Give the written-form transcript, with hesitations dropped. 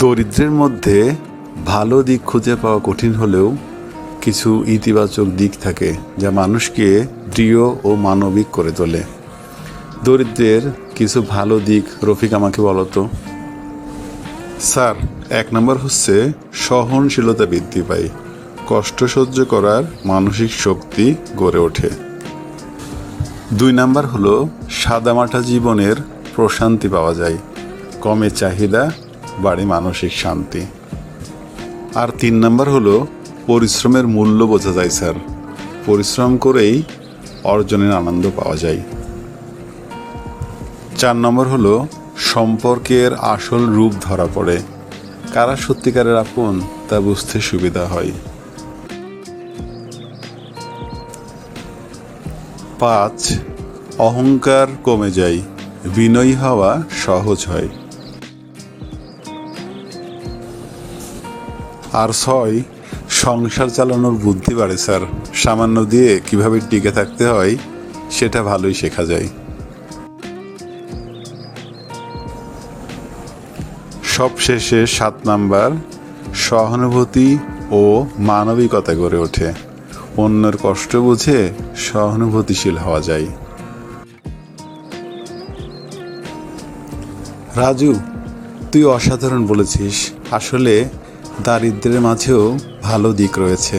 দরিদ্রের মধ্যে ভালো দিক খুঁজে পাওয়া কঠিন হলেও কিছু ইতিবাচক দিক থাকে যা মানুষকে দৃঢ় ও মানবিক করে তোলে। দরিদ্রের কিছু ভালো দিক রফিক আমাকে বলো তো। স্যার, 1 নম্বর হচ্ছে সহনশীলতা বৃদ্ধি পায়, কষ্ট সহ্য করার মানসিক শক্তি গড়ে ওঠে। 2 নাম্বার হলো সাদামাটা জীবনের প্রশান্তি পাওয়া যায়, কমে চাহিদা, বাড়ে মানসিক শান্তি। আর 3 নাম্বার হলো পরিশ্রমের মূল্য বোঝা যায় স্যার, পরিশ্রম করেই অর্জনের আনন্দ পাওয়া যায়। 4 নম্বর হলো সম্পর্কের আসল রূপ ধরা পড়ে, কারা সত্যিকারের আপন তা বুঝতে সুবিধা হয়। 5 অহংকার কমে যায়, বিনয়ী হওয়া সহজ হয়। আর 6 সংসার চালানোর বুদ্ধি বাড়ে স্যার, সামান্য দিয়ে কিভাবে টিকে থাকতে হয় সেটা ভালোই শেখা যায়। সবশেষে 7 নাম্বার সহানুভূতি ও মানবিকতা গড়ে ওঠে, অন্যের কষ্ট বুঝে সহানুভূতিশীল হওয়া যায়। রাজু, তুই অসাধারণ বলেছিস। আসলে দারিদ্র্যের মাঝেও ভালো দিক রয়েছে।